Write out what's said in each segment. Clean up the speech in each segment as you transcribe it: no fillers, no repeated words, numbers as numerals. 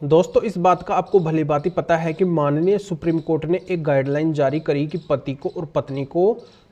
दोस्तों इस बात का आपको भली भांति पता है कि माननीय सुप्रीम कोर्ट ने एक गाइडलाइन जारी करी कि पति को और पत्नी को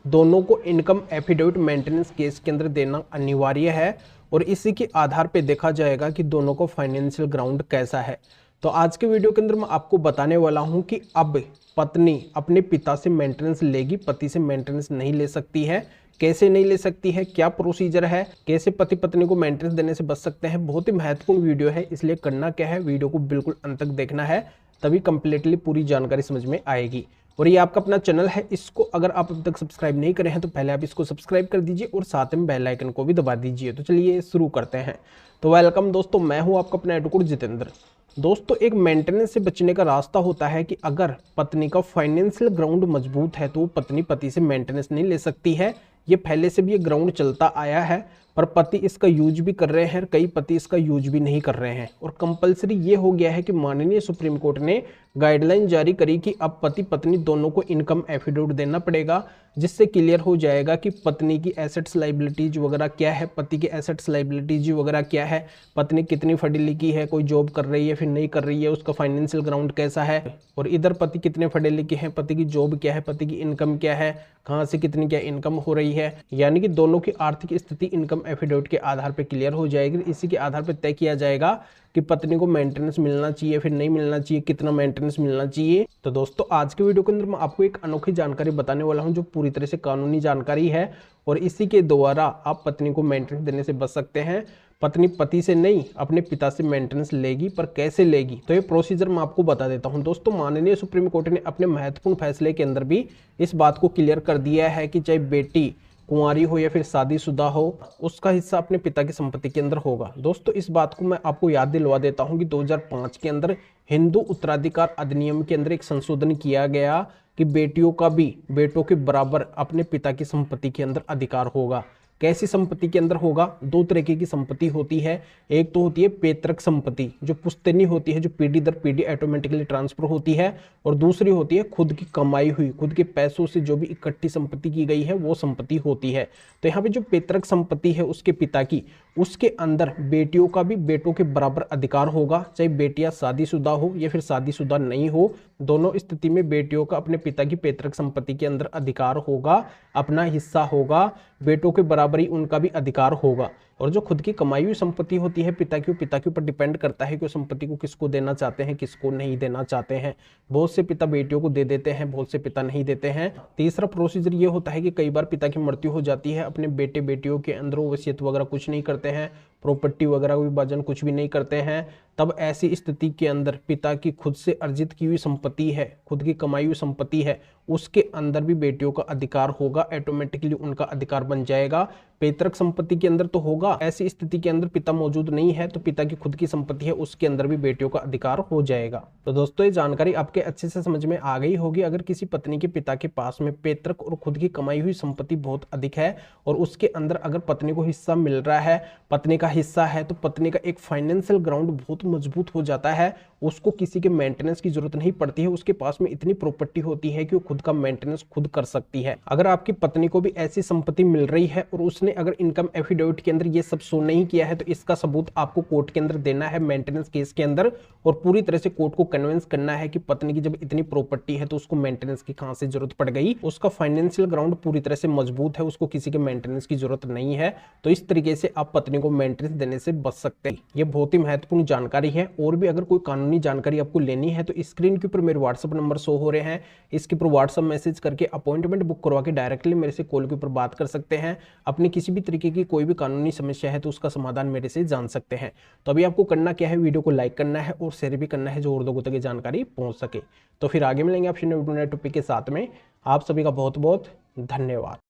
दोनों को इनकम एफिडेविट मेंटेनेंस केस के अंदर देना अनिवार्य है और इसी के आधार पर देखा जाएगा कि दोनों को फाइनेंशियल ग्राउंड कैसा है। तो आज के वीडियो के अंदर मैं आपको बताने वाला हूं कि अब पत्नी अपने पिता से मेंटेनेंस लेगी, पति से मेंटेनेंस नहीं ले सकती है। कैसे नहीं ले सकती है, क्या प्रोसीजर है, कैसे पति पत्नी को मेंटेनेंस देने से बच सकते हैं। बहुत ही महत्वपूर्ण वीडियो है, इसलिए करना क्या है, वीडियो को बिल्कुल अंत तक देखना है, तभी कंप्लीटली पूरी जानकारी समझ में आएगी। और ये आपका अपना चैनल है, इसको अगर आप अभी तक सब्सक्राइब नहीं करे हैं तो पहले आप इसको सब्सक्राइब कर दीजिए और साथ में बेल आइकन को भी दबा दीजिए। तो चलिए शुरू करते हैं। तो वेलकम दोस्तों, मैं हूं आपका अपना एडवोकेट जितेंद्र। दोस्तों एक मेंटेनेंस से बचने का रास्ता होता है कि अगर पत्नी का फाइनेंशियल ग्राउंड मजबूत है तो वो पत्नी पति से मेंटेनेंस नहीं ले सकती है। ये पहले से भी ये ग्राउंड चलता आया है, पर पति इसका यूज भी कर रहे हैं, कई पति इसका यूज भी नहीं कर रहे हैं। और कंपलसरी ये हो गया है कि माननीय सुप्रीम कोर्ट ने गाइडलाइन जारी करी कि अब पति पत्नी दोनों को इनकम एफिडेविट देना पड़ेगा, जिससे क्लियर हो जाएगा कि पत्नी की एसेट्स लाइबिलिटीज वगैरह क्या है, पति की एसेट्स लाइबिलिटीज वगैरह क्या है, पत्नी कितनी पढ़ी लिखी है, कोई जॉब कर रही है फिर नहीं कर रही है, उसका फाइनेंशियल ग्राउंड कैसा है, और इधर पति कितने पढ़े लिखे हैं, पति की जॉब क्या है, पति की इनकम क्या है, कहाँ से कितनी क्या इनकम हो रही है। यानी कि दोनों की आर्थिक स्थिति इनकम एफिडेविट के आधार पर क्लियर हो जाएगी। इसी के आधार पर तय किया जाएगा कि पत्नी को मेंटेनेंस मिलना चाहिए फिर नहीं मिलना चाहिए, कितना मेंटेनेंस मिलना चाहिए। तो दोस्तों आज के वीडियो के अंदर मैं आपको एक अनोखी जानकारी बताने वाला हूं जो पूरी तरह से कानूनी जानकारी है और इसी के द्वारा आप पत्नी को मेंटेनेंस देने से बच सकते हैं। पत्नी पति से नहीं अपने पिता से मेंटेनेंस लेगी, पर कैसे लेगी तो ये प्रोसीजर मैं आपको बता देता हूं। दोस्तों माननीय सुप्रीम कोर्ट ने अपने महत्वपूर्ण फैसले के अंदर भी इस बात को क्लियर कर दिया है कि चाहे बेटी कुंवारी हो या फिर शादीशुदा हो, उसका हिस्सा अपने पिता की संपत्ति के अंदर होगा। दोस्तों इस बात को मैं आपको याद दिलवा देता हूं कि 2005 के अंदर हिंदू उत्तराधिकार अधिनियम के अंदर एक संशोधन किया गया कि बेटियों का भी बेटों के बराबर अपने पिता की संपत्ति के अंदर अधिकार होगा। कैसी संपत्ति के अंदर होगा? दो तरीके की संपत्ति होती है। एक तो होती है पैतृक संपत्ति जो पुश्तैनी होती है, जो पीढ़ी दर पीढ़ी ऑटोमेटिकली ट्रांसफर होती है, और दूसरी होती है खुद की कमाई हुई, खुद के पैसों से जो भी इकट्ठी संपत्ति की गई है वो संपत्ति होती है। तो यहाँ पे जो पैतृक संपत्ति है उसके पिता की, उसके अंदर बेटियों का भी बेटों के बराबर अधिकार होगा, चाहे बेटियां शादीशुदा हो या फिर शादीशुदा नहीं हो। दोनों स्थिति में बेटियों का अपने पिता की पैतृक संपत्ति के अंदर अधिकार होगा, अपना हिस्सा होगा, बेटों के बराबर ही उनका भी अधिकार होगा। और जो खुद की कमाई हुई संपत्ति होती है पिता की, पिता के ऊपर डिपेंड करता है कि उस संपत्ति को किसको देना चाहते हैं, किसको नहीं देना चाहते हैं। बहुत से पिता बेटियों को दे देते हैं, बहुत से पिता नहीं देते हैं। तीसरा प्रोसीजर ये होता है कि कई बार पिता की मृत्यु हो जाती है, अपने बेटे बेटियों के अंदर वसीयत वगैरह कुछ नहीं करते हैं, प्रॉपर्टी वगैरह विभाजन कुछ भी नहीं करते हैं। तब ऐसी स्थिति के अंदर पिता की खुद से अर्जित की हुई संपत्ति है, खुद की कमाई हुई संपत्ति है, उसके अंदर भी बेटियों का अधिकार होगा, ऑटोमेटिकली उनका अधिकार बन जाएगा। पैतृक संपत्ति के अंदर तो होगा, ऐसी स्थिति के अंदर पिता मौजूद नहीं है तो पिता की खुद की संपत्ति है उसके अंदर भी बेटियों का अधिकार हो जाएगा। तो दोस्तों ये जानकारी आपके अच्छे से समझ में आ गई होगी। अगर किसी पत्नी के पिता के पास में पैतृक और खुद की कमाई हुई संपत्ति बहुत अधिक है और उसके अंदर अगर पत्नी को हिस्सा मिल रहा है, पत्नी का हिस्सा है, तो पत्नी का एक फाइनेंशियल ग्राउंड बहुत मजबूत हो जाता है, उसको किसी के मेंटेनेंस की जरूरत नहीं पड़ती है, उसके पास में इतनी प्रॉपर्टी होती है कि वो खुद का मेंटेनेंस खुद कर सकती है। अगर आपकी पत्नी को भी ऐसी संपत्ति मिल रही है और उसने अगर इनकम एफिडेविट के अंदर ये सब शो नहीं किया है तो इसका सबूत आपको कोर्ट के अंदर देना है मेंटेनेंस केस के अंदर, और पूरी तरह से कोर्ट को कन्विंस करना है कि पत्नी की जब इतनी प्रॉपर्टी है तो उसको मेंटेनेंस की कहां से जरूरत पड़ गई, उसका फाइनेंशियल ग्राउंड पूरी तरह से मजबूत है, उसको किसी के मेंटेनेंस की जरूरत नहीं है। तो इस तरीके से आप पत्नी को मेंटेनेंस देने से बच सकते हैं। ये बहुत ही महत्वपूर्ण जानकारी है। और भी अगर कोई कानूनी जानकारी आपको लेनी है तो स्क्रीन के ऊपर मेरे व्हाट्सएप नंबर शो हो रहे हैं, इसके ऊपर व्हाट्सएप मैसेज करके अपॉइंटमेंट बुक करवा के डायरेक्टली मेरे से कॉल के ऊपर बात कर सकते हैं। अपनी किसी भी तरीके की कोई भी कानूनी समस्या है तो उसका समाधान मेरे से जान सकते हैं। तो अभी आपको करना क्या है, वीडियो को लाइक करना है और शेयर भी करना है जो और लोगों तक ये जानकारी पहुंच सके। तो फिर आगे मिलेंगे आपसे नए टॉपिक के साथ में। आप सभी का बहुत बहुत धन्यवाद।